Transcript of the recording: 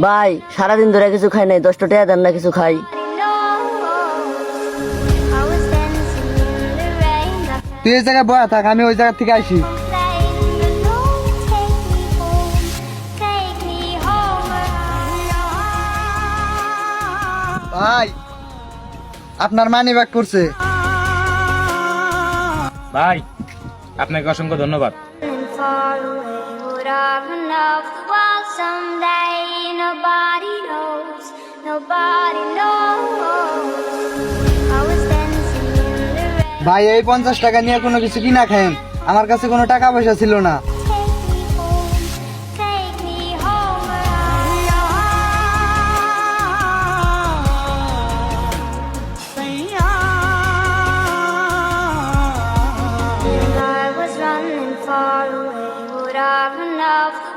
ভাই সারাদিন ধরে কিছু খাই নাই, 10 টাকা দেন না কিছু খাই। তুই এই জায়গায় বয়া থাক, আমি ওই জায়গা থেকে আসি। ভাই আপনার মানি ব্যাগ করছে। ভাই আপনাকে অসংখ্য ধন্যবাদ। ভাই এই 50 টাকা নিয়ে কোনো কিছু কিনা খায়েন, আমার কাছে কোনো টাকা পয়সা ছিল না। Far away, would I run off?